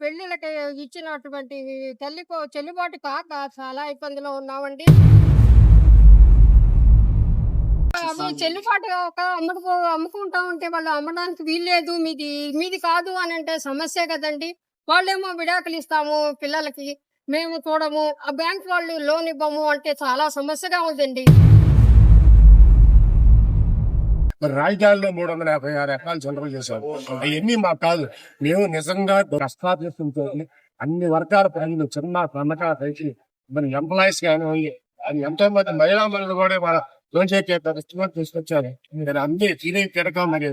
పెళ్ళిళ్ళకి ఇచ్చినటువంటి చెల్లుబాటు కాక చాలా ఇబ్బందిలో ఉన్నామండి. చెల్లుబాటు ఒక అమ్ముకుంటా ఉంటే వాళ్ళు అమ్మడానికి వీల్లేదు, మీది మీది కాదు అని అంటే సమస్యే కదండి. వాళ్ళేమో విడాకులు ఇస్తాము పిల్లలకి, మేము చూడము, ఆ బ్యాంక్ వాళ్ళు లోన్ ఇవ్వము అంటే చాలా సమస్యగా ఉందండి. మరి రాజధానిలో 356 ఎకరాలు సెంట్రల్ చేశారు. అవన్నీ మాకు కాదు. మేము నిజంగా కష్టార్జితంతో అన్ని వర్గాల ప్రజలు, చిన్న సన్నకారు రైతులు, మరి ఎంప్లాయీస్ కానీ, అది ఎంతో మంది మహిళా మనులు కూడా మన లోన్ చేసే పరిస్థితి తీసుకొచ్చారు. నేను అన్ని తిరగ మరి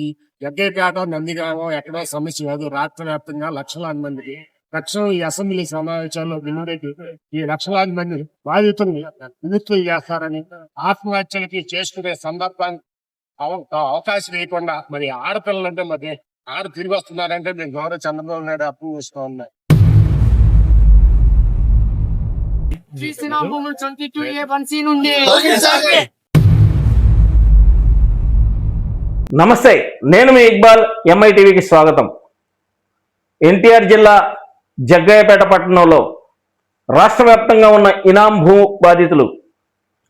ఈ జగ్గైపేట, నందిగామం ఎక్కడో సమస్య కాదు. రాష్ట్ర వ్యాప్తంగా లక్షలాది మందికి లక్షలు ఈ అసెంబ్లీ సమావేశాల్లో వినుడేకి ఈ లక్షలాది మంది బాధితులు విముక్తులు చేస్తారని, ఆత్మహత్యలకి చేసుకునే సందర్భాన్ని అవకాశం లేకుండా మరి ఆడపిల్లలంటే మరి ఆడ తిరిగి వస్తున్నారంటే మేము గౌరవ చంద్రబాబు నాయుడు అప్రూవ్ చేస్తూ ఉన్నాయి. నమస్తే, నేను మీ ఇక్బాల్. ఎంఐ టీవీకి స్వాగతం. ఎన్టీఆర్ జిల్లా జగ్గయ్యపేట పట్టణంలో రాష్ట్ర వ్యాప్తంగా ఉన్న ఇనాం భూ బాధితులు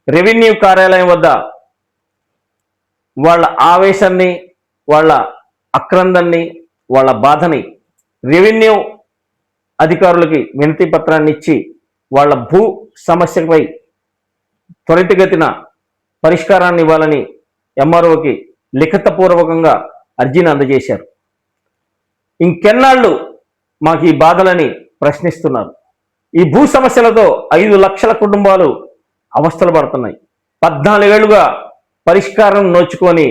రెవెన్యూ కార్యాలయం వద్ద వాళ్ళ ఆవేశాన్ని, వాళ్ళ అక్రందాన్ని, వాళ్ళ బాధని రెవెన్యూ అధికారులకి వినతి పత్రాన్ని ఇచ్చి వాళ్ళ భూ సమస్యపై త్వరితగతిన పరిష్కారాన్ని ఇవ్వాలని ఎంఆర్ఓకి లిఖితపూర్వకంగా అర్జీని అందజేశారు. ఇంకెన్నాళ్ళు మాకు ఈ బాధలని ప్రశ్నిస్తున్నారు. ఈ భూ సమస్యలతో 5 లక్షల కుటుంబాలు అవస్థలు పడుతున్నాయి. 14 ఏళ్లుగా పరిష్కారం నోచుకొని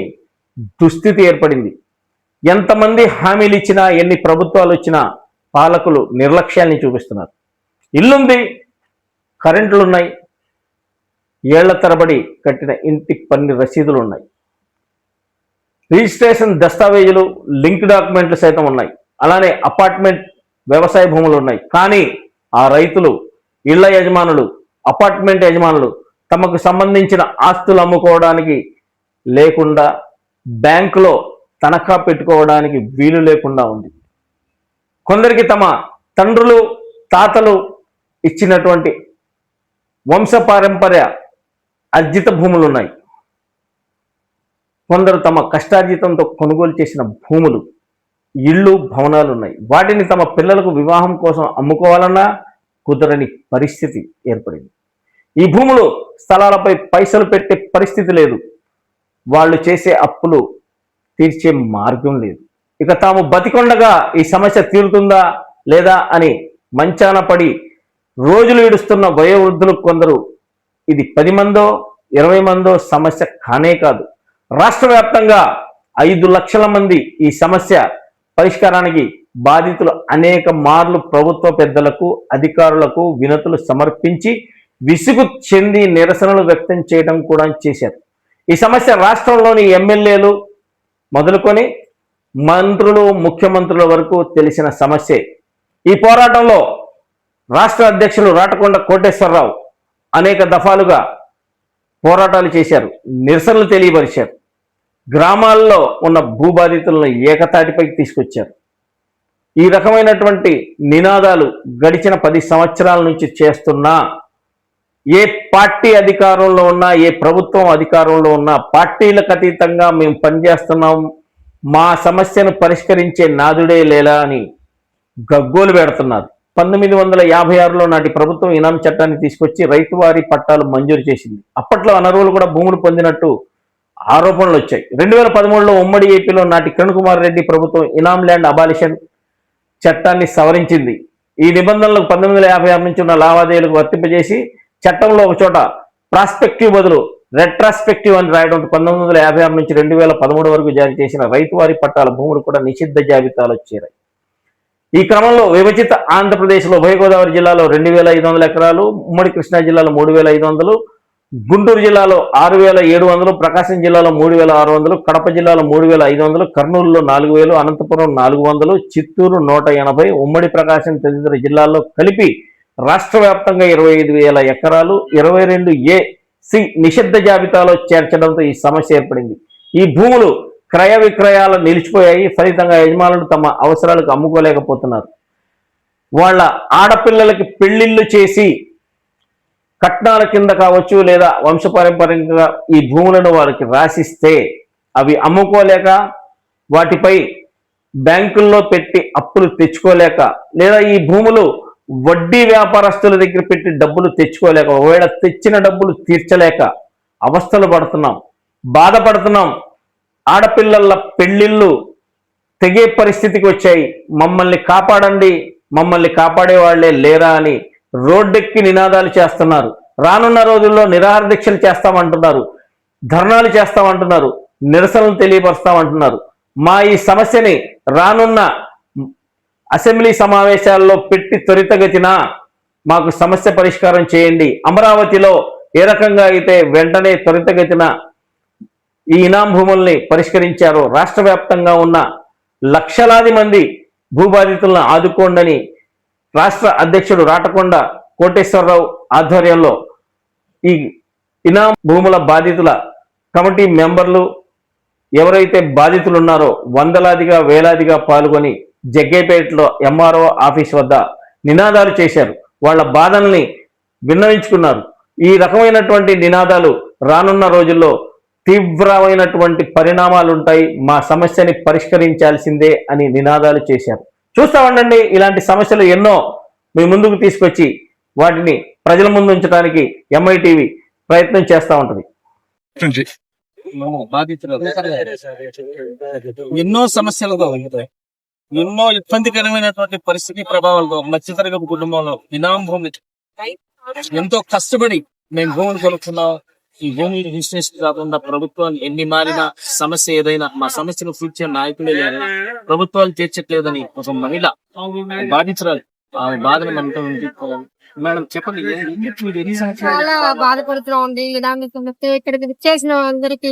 దుస్థితి ఏర్పడింది. ఎంతమంది హామీలు ఇచ్చినా, ఎన్ని ప్రభుత్వాలు వచ్చినా పాలకులు నిర్లక్ష్యాన్ని చూపిస్తున్నారు. ఇల్లుంది, కరెంటులున్నాయి, ఏళ్ల తరబడి కట్టిన ఇంటి పన్ను రసీదులు ఉన్నాయి, రిజిస్ట్రేషన్ దస్తావేజులు, లింక్ డాక్యుమెంట్లు సైతం ఉన్నాయి. అలానే అపార్ట్మెంట్, వ్యవసాయ భూములు ఉన్నాయి. కానీ ఆ రైతులు, ఇళ్ల యజమానులు, అపార్ట్మెంట్ యజమానులు తమకు సంబంధించిన ఆస్తులు అమ్ముకోవడానికి లేకుండా, బ్యాంకులో తనఖా పెట్టుకోవడానికి వీలు లేకుండా ఉంది. కొందరికి తమ తండ్రులు, తాతలు ఇచ్చినటువంటి వంశపారంపర్య అర్జిత భూములు ఉన్నాయి. కొందరు తమ కష్టార్జితంతో కొనుగోలు చేసిన భూములు, ఇళ్ళు, భవనాలు ఉన్నాయి. వాటిని తమ పిల్లలకు వివాహం కోసం అమ్ముకోవాలన్నా కుదరని పరిస్థితి ఏర్పడింది. ఈ భూములు, స్థలాలపై పైసలు పెట్టే పరిస్థితి లేదు. వాళ్ళు చేసే అప్పులు తీర్చే మార్గం లేదు. ఇక తాము బతికొండగా ఈ సమస్య తీరుతుందా లేదా అని మంచాన పడి రోజులు ఈడుస్తున్న వయోవృద్ధులు కొందరు. ఇది 10 మందో 20 మందో సమస్య కానే కాదు. రాష్ట్ర వ్యాప్తంగా 5 లక్షల మంది ఈ సమస్య పరిష్కారానికి బాధితులు అనేక మార్లు ప్రభుత్వ పెద్దలకు, అధికారులకు వినతులు సమర్పించి విసుగు చెంది నిరసనలు వ్యక్తం చేయడం కూడా చేశారు. ఈ సమస్య రాష్ట్రంలోని ఎమ్మెల్యేలు మొదలుకొని మంత్రులు, ముఖ్యమంత్రుల వరకు తెలిసిన సమస్యే. ఈ పోరాటంలో రాష్ట్ర అధ్యక్షులు రాటకొండ కోటేశ్వరరావు అనేక దఫాలుగా పోరాటాలు చేశారు, నిరసనలు తెలియపరిచారు. గ్రామాల్లో ఉన్న భూబాధితులను ఏకతాటిపైకి తీసుకొచ్చారు. ఈ రకమైనటువంటి నినాదాలు గడిచిన 10 సంవత్సరాల నుంచి చేస్తున్నా, ఏ పార్టీ అధికారంలో ఉన్నా, ఏ ప్రభుత్వం అధికారంలో ఉన్నా పార్టీలకు అతీతంగా మేము పనిచేస్తున్నాం, మా సమస్యను పరిష్కరించే నాదుడే లేలా అని గగ్గోలు పెడుతున్నారు. 1956లో నాటి ప్రభుత్వం ఇనాం చట్టాన్ని తీసుకొచ్చి రైతువారీ పట్టాలు మంజూరు చేసింది. అప్పట్లో అనర్హులు కూడా భూములు పొందినట్టు ఆరోపణలు వచ్చాయి. 2013లో ఉమ్మడి ఏపీలో నాటి కిరణ్ కుమార్ రెడ్డి ప్రభుత్వం ఇనాం ల్యాండ్ అబాలిషన్ చట్టాన్ని సవరించింది. ఈ నిబంధనలకు 1956 నుంచి ఉన్న లావాదేవీలకు వర్తింపజేసి చట్టంలో ఒక చోట ప్రాస్పెక్టివ్ బదులు రెట్రాస్పెక్టివ్ అని రాయడం 1956 నుంచి 2013 వరకు జారీ చేసిన రైతువారీ పట్టాల భూములు కూడా నిషిద్ధ జాబితాలో చేరాయి. ఈ క్రమంలో విభజిత ఆంధ్రప్రదేశ్లో ఉభయ గోదావరి జిల్లాలో 2500 ఎకరాలు, ఉమ్మడి కృష్ణా జిల్లాలో 3500, గుంటూరు జిల్లాలో 6700, ప్రకాశం జిల్లాలో 3600, కడప జిల్లాలో 3500, కర్నూలులో 4000, అనంతపురం 400, చిత్తూరు 180, ఉమ్మడి ప్రకాశం తదితర జిల్లాల్లో కలిపి రాష్ట్ర వ్యాప్తంగా 25,000 ఎకరాలు 22A నిషిద్ధ జాబితాలో చేర్చడంతో ఈ సమస్య ఏర్పడింది. ఈ భూములు క్రయ విక్రయాలు నిలిచిపోయాయి. ఫలితంగా యజమానులు తమ అవసరాలకు అమ్ముకోలేకపోతున్నారు. వాళ్ళ ఆడపిల్లలకి పెళ్లిళ్ళు చేసి కట్నాల కింద కావచ్చు లేదా వంశపారంపర్యంగా ఈ భూములను వారికి రాసిస్తే అవి అమ్ముకోలేక వాటిపై బ్యాంకుల్లో పెట్టి అప్పులు తెచ్చుకోలేక లేదా ఈ భూములు వడ్డీ వ్యాపారస్తుల దగ్గర పెట్టి డబ్బులు తెచ్చుకోలేక ఒకవేళ తెచ్చిన డబ్బులు తీర్చలేక అవస్థలు పడుతున్నాం, బాధపడుతున్నాం. ఆడపిల్లల పెళ్లిళ్ళు తెగే పరిస్థితికి వచ్చాయి. మమ్మల్ని కాపాడండి, మమ్మల్ని కాపాడే వాళ్లే లేరా అని రోడ్డెక్కి నినాదాలు చేస్తున్నారు. రానున్న రోజుల్లో నిరాహార దీక్షలు చేస్తామంటున్నారు, ధర్నాలు చేస్తామంటున్నారు, నిరసనలు తెలియపరుస్తామంటున్నారు. మా ఈ సమస్యని రానున్న అసెంబ్లీ సమావేశాల్లో పెట్టి త్వరితగతిన మాకు సమస్య పరిష్కారం చేయండి. అమరావతిలో ఏ రకంగా అయితే వెంటనే త్వరితగతిన ఈ ఇనాం భూముల్ని పరిష్కరించారో రాష్ట్ర వ్యాప్తంగా ఉన్న లక్షలాది మంది భూబాధితులను ఆదుకోండని రాష్ట్ర అధ్యక్షుడు రాటకొండ కోటేశ్వరరావు ఆధ్వర్యంలో ఈ ఇనాం భూముల బాధితుల కమిటీ మెంబర్లు ఎవరైతే బాధితులు ఉన్నారో వందలాదిగా వేలాదిగా పాల్గొని జగ్గేపేటలో ఎంఆర్ఓ ఆఫీస్ వద్ద నినాదాలు చేశారు. వాళ్ళ బాధల్ని విన్నవించుకున్నారు. ఈ రకమైనటువంటి నినాదాలు రానున్న రోజుల్లో తీవ్రమైనటువంటి పరిణామాలు ఉంటాయి, మా సమస్యని పరిష్కరించాల్సిందే అని నినాదాలు చేశారు. చూస్తా ఉండండి, ఇలాంటి సమస్యలు ఎన్నో మీ ముందుకు తీసుకొచ్చి వాటిని ప్రజల ముందు ఉంచడానికి ఎంఐటీవీ ప్రయత్నం చేస్తూ ఉంటుంది. ఎన్నో సమస్యలతో ఎన్నో ఇబ్బందికరమైనటువంటి పరిస్థితి ప్రభావాలతో మధ్యతరగతి కుటుంబంలో ఇనాం భూమి ఎంతో కష్టపడి మేము భూమిని కొనుక్కున్నాం. ఈ భూమి రిజిస్ట్రేషన్ కాకుండా ప్రభుత్వాలు ఎన్ని మారినా సమస్య ఏదైనా మా సమస్యను తీర్చే నాయకులే లేదు, ప్రభుత్వాలు తీర్చట్లేదని ఒక మహిళ బాధితురాలు ఆమె బాధను మనతో మేడం చెప్పండి. చాలా బాధపడుతున్నామండి. ఇలాంటి సమస్య ఇక్కడికి చేసిన అందరికీ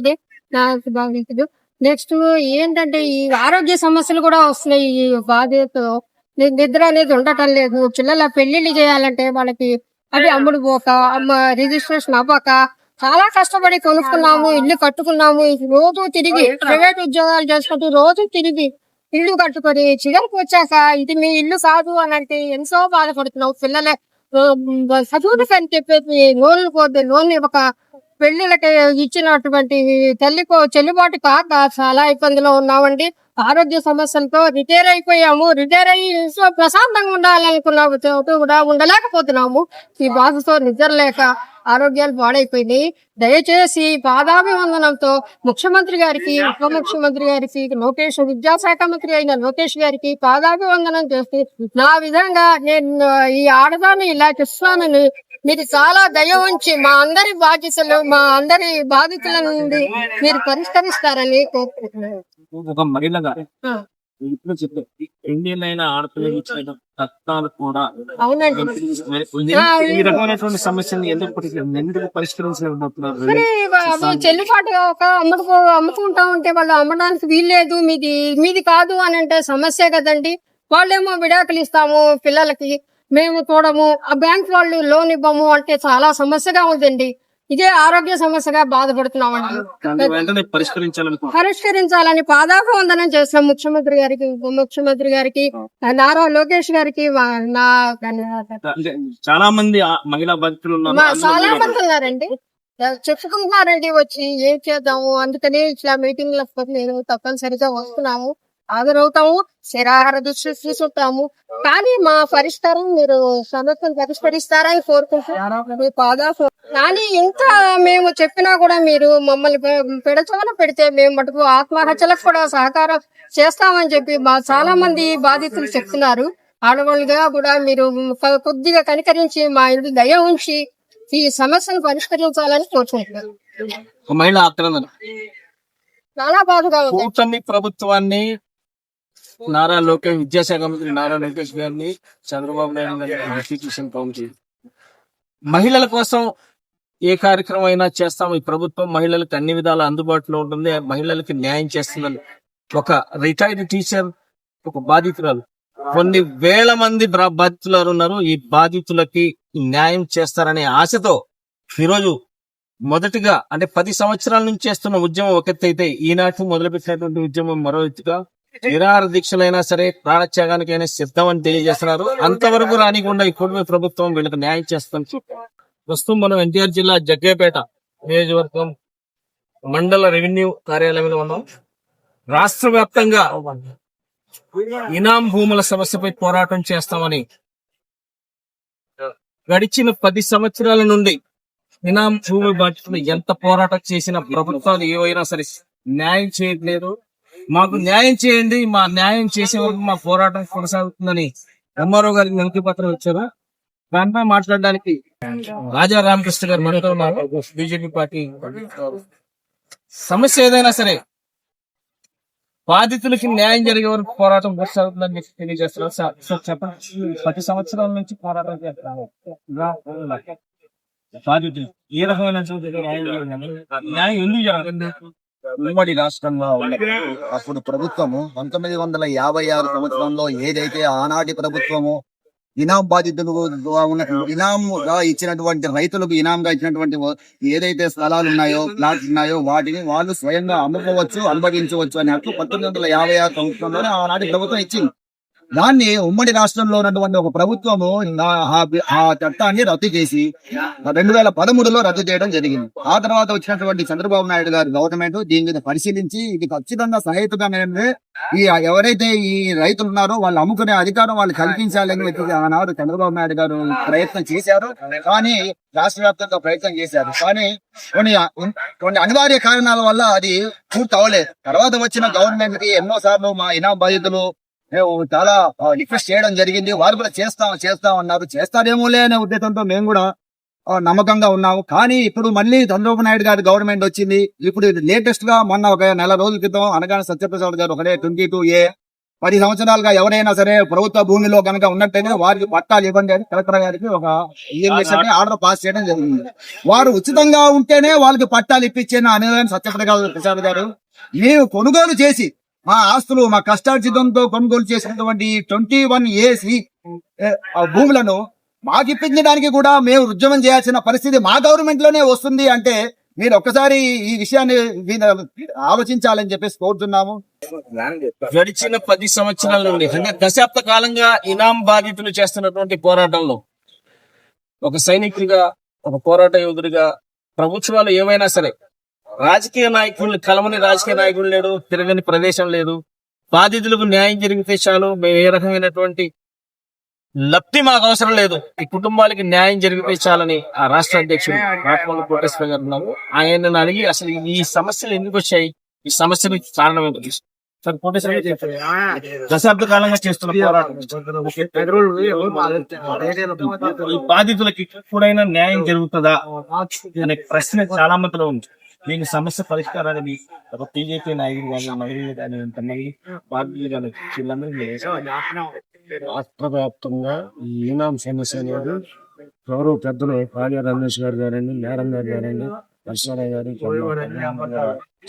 నాకు బాధితులు. నెక్స్ట్ ఏంటంటే ఈ ఆరోగ్య సమస్యలు కూడా వస్తున్నాయి. ఈ బాధ్యతతో నిద్ర అనేది ఉండటం లేదు. పిల్లల పెళ్లిళ్ళు చేయాలంటే వాళ్ళకి అవి అమ్ముడు పోక రిజిస్ట్రేషన్ అవ్వక చాలా కష్టపడి కొనుక్కున్నాము, ఇల్లు కట్టుకున్నాము. రోజు తిరిగి ప్రైవేట్ ఉద్యోగాలు చేసుకుంటూ రోజు తిరిగి ఇల్లు కట్టుకొని చివరికి వచ్చాక ఇది మీ ఇల్లు కాదు అని అంటే ఎంతో బాధపడుతున్నాం. పిల్లల చదువులకి అని చెప్పేసి లోన్లు పోతే లోన్లు ఇవ్వక పెళ్లిళ్ళకి ఇచ్చినటువంటి తల్లికో చెల్లుబాటు కాక చాలా ఇబ్బందిలో ఉన్నామండి. ఆరోగ్య సమస్యలతో రిటైర్ అయిపోయాము. రిటైర్ అయ్యి ప్రశాంతంగా ఉండాలనుకున్న చోటు కూడా ఉండలేకపోతున్నాము. ఈ బాధతో నిద్ర లేక ఆరోగ్యాలు పాడైపోయినాయి. దయచేసి పాదాభివందనంతో ముఖ్యమంత్రి గారికి, ఉప ముఖ్యమంత్రి గారికి, లోకేష్ విద్యాశాఖ మంత్రి అయిన లోకేష్ గారికి పాదాభివందనం చేసి నా విధంగా నేను ఈ ఆడదాన్ని ఇలా చేస్తానని మీరు చాలా దయ ఉంచి మా అందరి బాధ్యతలు మా అందరి బాధితుల నుండి మీరు పరిష్కరిస్తారని కోరుకుంటున్నాను. ఒక మహిళగా ఇప్పుడు చెప్పే ఇండియన్ ఆడపిల్లలు ఇచ్చిన కష్టాలు కూడా అవునండి. ఈ రకమైనటువంటి సమస్యలు ఎందుకు పరిష్కరించలేకపోతున్నారు? చెల్లిపాటుగా ఒక అమ్ముకుంటా ఉంటే వాళ్ళు అమ్మడానికి వీల్లేదు, మీది కాదు అని అంటే సమస్య కదండి. వాళ్ళేమో విడాకులు ఇస్తాము పిల్లలకి, మేము చూడము, ఆ బ్యాంక్ వాళ్ళు లోన్ ఇవ్వము అంటే చాలా సమస్యగా ఉందండి. ఇదే ఆరోగ్య సమస్యగా బాధపడుతున్నామండి. వెంటనే పరిష్కరించాలని పాదాభివందనం చేస్తున్నాం ముఖ్యమంత్రి గారికి, ఉప ముఖ్యమంత్రి గారికి, నారా లోకేష్ గారికి. చాలా మంది మహిళా బాధితులు చాలా మంది ఉన్నారండి, చెప్పుకుంటున్నారండి వచ్చి ఏం చేద్దాము. అందుకని ఇట్లా మీటింగ్ లో నేను తప్పనిసరిగా వస్తున్నాము, హాజరవుతాము, నిరాహార దీక్ష తీసుకుంటాము. కానీ మా పరిష్కారం మీరు సమస్యను పరిష్కరిస్తారని కోరుకుంటున్నాను. కానీ ఇంత మేము చెప్పినా కూడా మీరు మమ్మల్ని పెడచమని పెడితే మేము మటుకు ఆత్మహత్యలకు కూడా సహకారం చేస్తామని చెప్పి చాలా మంది బాధితులు చెప్తున్నారు. ఆడవాళ్ళుగా కూడా మీరు కొద్దిగా కనికరించి మా ఇంటి దయ ఉంచి ఈ సమస్యను పరిష్కరించాలని కోరుకుంటున్నారు. చాలా బాధగా ఉంది. కూటమి ప్రభుత్వాన్ని నారా లోకేష్ విద్యాశాఖ మంత్రి నారా లోకేష్ గారిని, చంద్రబాబు నాయుడు గారిని ఇన్స్టిట్యూషన్ కౌన్సిల్ మహిళల కోసం ఏ కార్యక్రమం అయినా చేస్తాము. ఈ ప్రభుత్వం మహిళలకు అన్ని విధాల అందుబాటులో ఉంటుంది, మహిళలకి న్యాయం చేస్తుందని ఒక రిటైర్డ్ టీచర్, ఒక బాధితురాలు, కొన్ని వేల మంది బాధితులు ఉన్నారు. ఈ బాధితులకి న్యాయం చేస్తారనే ఆశతో ఈరోజు మొదటిగా అంటే 10 సంవత్సరాల నుంచి చేస్తున్న ఉద్యమం ఒక ఎత్తు అయితే ఈనాటి మొదలుపెట్టినటువంటి ఉద్యమం మరో ఎత్తుగా నిరాహార దీక్షలైనా సరే ప్రాణత్యాగానికైనా సిద్ధం అని తెలియజేస్తున్నారు. అంతవరకు రానికుండా ఈ కుటుంబ ప్రభుత్వం వీళ్ళకి న్యాయం చేస్తాం. ప్రస్తుతం మనం ఎన్టీఆర్ జిల్లా జగ్గేపేట నియోజకవర్గం మండల రెవెన్యూ కార్యాలయంలో ఉన్నాం. రాష్ట్ర వ్యాప్తంగా ఇనాం భూముల సమస్యపై పోరాటం చేస్తామని గడిచిన 10 సంవత్సరాల నుండి ఇనాం భూమి బాధ్యతలు ఎంత పోరాటం చేసిన ప్రభుత్వాలు ఏవైనా సరే న్యాయం చేయట్లేదు. మాకు న్యాయం చేయండి, మా న్యాయం చేసే వరకు మా పోరాటం కొనసాగుతుందని ఎంఆర్ఓ గారికి వినతి పత్రం ఇచ్చారు. దానిపై మాట్లాడడానికి రాజా రామకృష్ణ గారు మనతో ఉన్నారు, బీజేపీ పార్టీ. సమస్య ఏదైనా సరే బాధితులకి న్యాయం జరిగే వరకు పోరాటం కొనసాగుతుందని చెప్పి తెలియజేస్తున్నారు. సార్ చెప్పండి, 10 సంవత్సరాల నుంచి పోరాటం చేస్తున్నారు. బాధితులు ఏ రకమైన న్యాయం ఎందుకు జరగదు? ఉమ్మడి రాష్ట్రంలో ఉన్నప్పుడు అప్పుడు ప్రభుత్వము 1956 సంవత్సరంలో ఏదైతే ఆనాటి ప్రభుత్వము ఇనాం బాధితులు ఇనాంగా ఇచ్చినటువంటి రైతులకు ఇనాంగా ఇచ్చినటువంటి ఏదైతే స్థలాలు ఉన్నాయో ప్లాట్స్ ఉన్నాయో వాటిని వాళ్ళు స్వయంగా అమ్ముకోవచ్చు, అనుభవించవచ్చు అనే హక్కు 1956 సంవత్సరంలోనే ఆనాటి ప్రభుత్వం ఇచ్చింది. దాన్ని ఉమ్మడి రాష్ట్రంలో ఉన్నటువంటి ఒక ప్రభుత్వము ఆ చట్టాన్ని రద్దు చేసి 2013లో రద్దు చేయడం జరిగింది. ఆ తర్వాత వచ్చినటువంటి చంద్రబాబు నాయుడు గారి గవర్నమెంట్ దీని మీద పరిశీలించి ఇది ఖచ్చితంగా సహేతుకమైనది, ఈ ఎవరైతే ఈ రైతులు ఉన్నారో వాళ్ళు అమ్ముకునే అధికారం వాళ్ళు కల్పించాలని చెప్పి ఆనాడు చంద్రబాబు నాయుడు గారు ప్రయత్నం చేశారు. కానీ రాష్ట్ర వ్యాప్తంగా ప్రయత్నం చేశారు, కానీ కొన్ని అనివార్య కారణాల వల్ల అది పూర్తి అవ్వలేదు. తర్వాత వచ్చిన గవర్నమెంట్ కి ఎన్నో సార్లు మా ఇనాం బాధితులు మేము చాలా రిక్వెస్ట్ చేయడం జరిగింది. వారు కూడా చేస్తాం అన్నారు. చేస్తారేమోలే అనే ఉద్దేశంతో మేము కూడా నమ్మకంగా ఉన్నాము. కానీ ఇప్పుడు మళ్ళీ చంద్రబాబు నాయుడు గారి గవర్నమెంట్ వచ్చింది. ఇప్పుడు లేటెస్ట్ గా మొన్న ఒక నెల రోజుల క్రితం అనగానే సత్యప్రసాద్ గారు ఒకటే 22A 10 సంవత్సరాలుగా ఎవరైనా సరే ప్రభుత్వ భూమిలో కనుక ఉన్నట్టయితే వారికి పట్టాలు ఇవ్వండి అని కలెక్టర్ గారికి ఒక ఆర్డర్ పాస్ చేయడం జరిగింది. వారు ఉచితంగా ఉంటేనే వాళ్ళకి పట్టాలు ఇప్పించిన అనేది సత్యప్రసాద్ గారు మేము కొనుగోలు చేసి మా ఆస్తులు మా కష్టార్జితంతో కొనుగోలు చేసినటువంటి 21AC భూములను మాకు ఇప్పించడానికి కూడా మేము ఉద్యమం చేయాల్సిన పరిస్థితి మా గవర్నమెంట్ లోనే వస్తుంది అంటే మీరు ఒక్కసారి ఈ విషయాన్ని ఆలోచించాలని చెప్పేసి కోరుతున్నాము. గడిచిన 10 సంవత్సరాల నుండి అంటే దశాబ్ద కాలంగా ఇనాం బాధితులు చేస్తున్నటువంటి పోరాటంలో ఒక సైనికుడిగా, ఒక పోరాట యోధుడిగా ప్రభుత్వాలు ఏమైనా సరే రాజకీయ నాయకులు కలవని రాజకీయ నాయకులు లేడు, తిరగని ప్రదేశం లేదు. బాధితులకు న్యాయం జరిగితే చాలు, మేము ఏ రకమైనటువంటి లబ్ధి మాకు అవసరం లేదు, ఈ కుటుంబాలకి న్యాయం జరిగితే చాలని ఆ రాష్ట్ర అధ్యక్షుడు రాకపోల కోటేశ్వర గారు ఉన్నారు. ఆయనను అడిగి అసలు ఈ సమస్యలు ఎందుకు వచ్చాయి, ఈ సమస్యలకు కారణం ఏంటి సార్ కోటేశ్వర గారు చెప్పారు. దశాబ్ద కాలంగా చేస్తున్న పోరాటం ఈ బాధితులకి ఎప్పుడైనా న్యాయం జరుగుతుందా అనే ప్రశ్న చాలా మందిలో ఉంది. దీని సమస్య పరిష్కారాన్ని ఒక బీజేపీ నాయకులు కానీ మహిళలు కానీ బాధ్యులు కానీ రాష్ట్ర వ్యాప్తంగా ఈ ఈనాం సమస్య అనేది గౌరవ పెద్దలు పాలియా రమేష్ గారు గారండి, మేడం గారు గారండి, నరసింహరావు గారు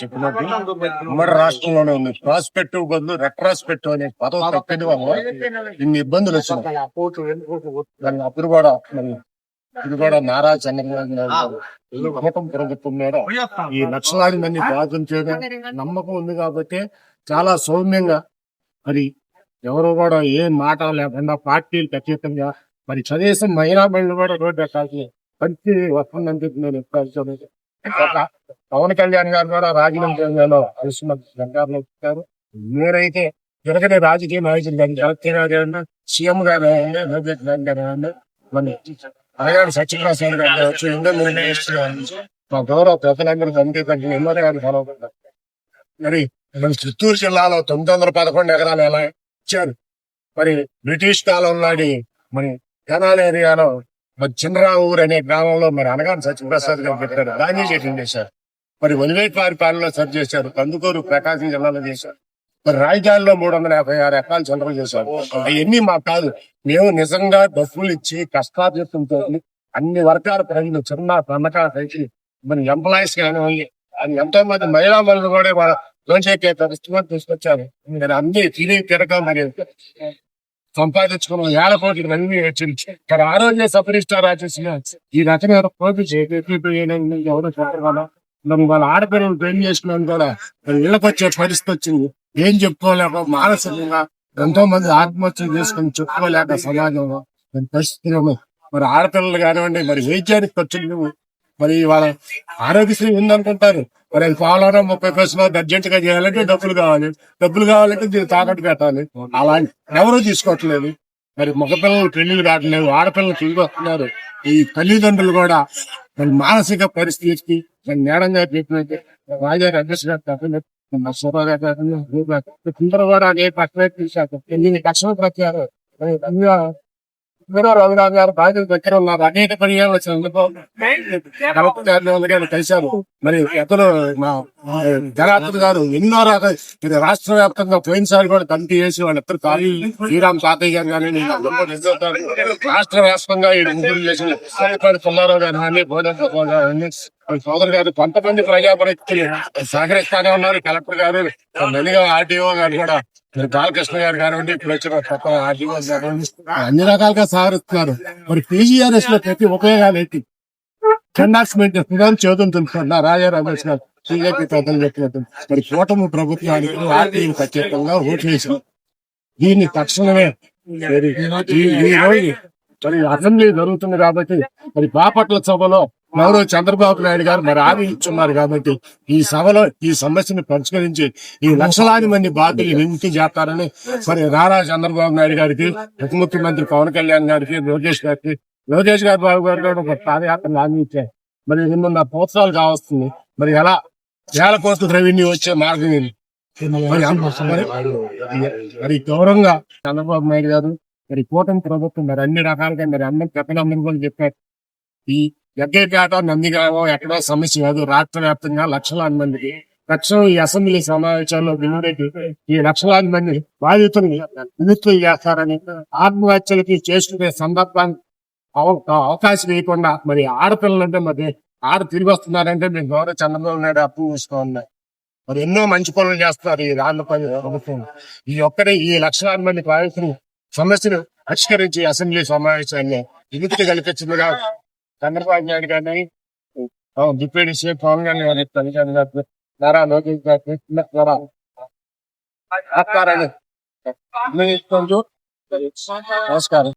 చెప్పినట్టు ఉమ్మడి రాష్ట్రంలోనే ఉంది. ప్రాస్పెక్టివ్ బదులు రెట్రాస్పెక్టివ్ అనే పదం తప్పని వల్ల ఇన్ని ఇబ్బందులు వచ్చినాయి. దాన్ని అప్పుడు కూడా మరి ఇది కూడా నారా చంద్రబాబు నాయుడు కూటమి ప్రభుత్వం మీద ఈ లక్షలాది మంది బాధ్యం చేయడం నమ్మకం ఉంది కాబట్టి చాలా సౌమ్యంగా మరి ఎవరు కూడా ఏం మాట లేకుండా పార్టీలు ఖచ్చితంగా మరి కనీసం మహిళా బండ్లు కూడా రోడ్డు ఎక్కాల్సి మంచి వస్తుందని చెప్పి నేను ఎప్పుడు పవన్ కళ్యాణ్ గారు కూడా రాజమండ్రిలో గంగారులో వచ్చారు. మీరైతే జరగని రాజకీయ నాయకులు కానీ జగన్ గారు సీఎం గారు మరి అలాగే సత్యప్రసాద్ గారు వచ్చి మా గౌరవ ప్రజలందరూ అందుకంటే ఎమ్మెల్యే గారు ఫాలో అవుతారు. మరి మన చిత్తూరు జిల్లాలో 911 ఎకరాలు ఎలా ఇచ్చారు. మరి బ్రిటిష్ కాలం నాటి మరి కెనాల్ ఏరియాలో మరి చిన్నరావూరు అనే గ్రామంలో మరి అనగాని సత్యప్రసాద్ గారు పెట్టారు. గాంధీ చెట్లు చేశారు. మరి వలివేటివారి పాలనలో సరి చేశారు. కందుకూరు ప్రకాశం జిల్లాలో చేశారు. మరి రాజధానిలో 356 ఎకరాలు సెంటర్ చేశారు. అవన్నీ మాకు కాదు, మేము నిజంగా డబ్బులు ఇచ్చి కష్టార్జితంతో అన్ని వర్గాల ప్రజలు చిన్న సన్నకాల రైతులు మరి ఎంప్లాయీస్ కానివ్వండి, అది ఎంతో మంది మహిళా మనులు కూడా లోన్ చేసే పరిస్థితి తీసుకొచ్చారు. మరి అన్ని తిరిగి తిరగ మరి సంపాదించుకున్న 1000 కోట్లు అన్ని వచ్చింది. కానీ ఆ రోజే సబ్ రిజిస్టార్ రాసేసిన ఈ రకమైన కోపించి ఎవరో చెప్పగలరా? మరి వాళ్ళ ఆడపిల్లలు పెళ్లి చేసుకున్నాను కూడా మరి ఇళ్ళకి వచ్చే పరిస్థితి వచ్చింది. ఏం చెప్పుకోలేక మానసికంగా ఎంతో మంది ఆత్మహత్యలు చేసుకుని చెప్పుకోలేక సమాజంలో దాని పరిస్థితి ఉంది. మరి ఆడపిల్లలు కానివ్వండి, మరి వైద్యానికి ఖర్చులు, మరి వాళ్ళ ఆరోగ్యశ్రీ ఉందనుకుంటారు. మరి అది పోలవరం 30 పైసలు అర్జెంట్ గా చేయాలంటే డబ్బులు కావాలంటే దీన్ని తాకట్టు పెట్టాలి. అలాంటి ఎవరూ తీసుకోవట్లేదు. మరి మగపిల్లలు పెళ్లిళ్ళు కావట్లేదు, ఆడపిల్లలు తిరిగి వస్తున్నారు. ఈ తల్లిదండ్రులు కూడా మరి మానసిక పరిస్థితికి నేరంగా చెప్పినట్టు రాజారి అధ్యక్ష గారు అందరూ కూడా అదే పక్కన తీశారు. 8 లక్షల ప్రచారం రఘునాథ్ గారు బాధ్యత దగ్గర ఉన్నారు. అనేక పర్యాలు కలిశారు. మరి ఎతను జనార్దన్ గారు ఎన్నో రకాల రాష్ట్ర వ్యాప్తంగా పోయినసారి కూడా కమిటీ చేసి వాళ్ళిద్దరు కాళీ శ్రీరామ్ తాతయ్య గారు కానీ రాష్ట్ర వ్యాప్తంగా ఈ ముగ్గురు చేసిన పుల్లారావు గారు కానీ బోధన సోదరు గారు కొంతమంది ప్రజాప్రతినిధులు సహకరిస్తానే ఉన్నారు. కలెక్టర్ గారు, మెల్లిగా ఆర్టీఓ గారు కూడా బాలకృష్ణ గారు కానివ్వండి, ఇప్పుడు వచ్చిన కొత్త ఆర్టీఓ గారు అన్ని రకాలుగా సహకరిస్తున్నారు. మరి పీజీఆర్ఎస్ లో ప్రతి ఉపయోగాలు ఏంటి? ఎండార్స్మెంట్ చేతులు తెలుసుకున్నారు రాజా రమేష్ గారు బీజేపీ పెద్దలు చెప్పినట్టు. మరి కూటమి ప్రభుత్వానికి ఆర్టీఓ ప్రత్యేకంగా ఓట్లు వేశారు. దీన్ని తక్షణమే ఈ రోజు మరి అసెంబ్లీ జరుగుతుంది కాబట్టి మరి బాపట్ల సభలో ఎవరో చంద్రబాబు నాయుడు గారు మరి హామీ ఇచ్చున్నారు కాబట్టి ఈ సభలో ఈ సమస్యను పరిష్కరించి ఈ లక్షలాది మంది బాధ్యులు విముక్తి చేస్తారని మరి నారా చంద్రబాబు నాయుడు గారికి, ఉప ముఖ్యమంత్రి పవన్ కళ్యాణ్ గారికి, లోకేష్ గారు బాబు గారు కూడా ఒక పాదయాత్ర హామీ ఇచ్చారు. మరి 2.5 సంవత్సరాలు కావస్తుంది. మరి ఎలా 1000 కోట్ల రెవెన్యూ వచ్చే మార్గం ఇది. మరి గౌరవంగా చంద్రబాబు నాయుడు గారు మరి కూటమి ప్రభుత్వం మరి అన్ని రకాలుగా మరి అందరూ పెద్దలందరూ కూడా చెప్పారు. ఈ జగ్గైపేట, నందిగామం ఎక్కడో సమస్య కాదు. రాష్ట్ర వ్యాప్తంగా లక్షలాది మందికి తక్షణం ఈ అసెంబ్లీ సమావేశాల్లో వినురెడ్డి ఈ లక్షలాది మంది బాధితులు విముక్తులు చేస్తారని, ఆత్మహత్యలకి చేసుకునే సందర్భాన్ని అవకాశం ఇవ్వకుండా మరి ఆడపిల్లలంటే మరి తిరిగి వస్తున్నారంటే మేము గౌరవ చంద్రబాబు నాయుడు అప్పు చూసుకోవాలి. మరి ఎన్నో మంచి పనులు చేస్తున్నారు ఈ ఆంధ్రప్రదేశ్ ప్రభుత్వం. ఈ లక్షలాది మంది బాధితులు సమస్యను పరిష్కరించి అసెంబ్లీ సమావేశాన్ని విముక్తి కల్పించిందిగా చంద్రబాబు నాయుడు గారిని, డిప్యూటీ సీఎం పవన్ కళ్యాణ్ గారు, నారా లోకేష్ గారు నమస్కారం.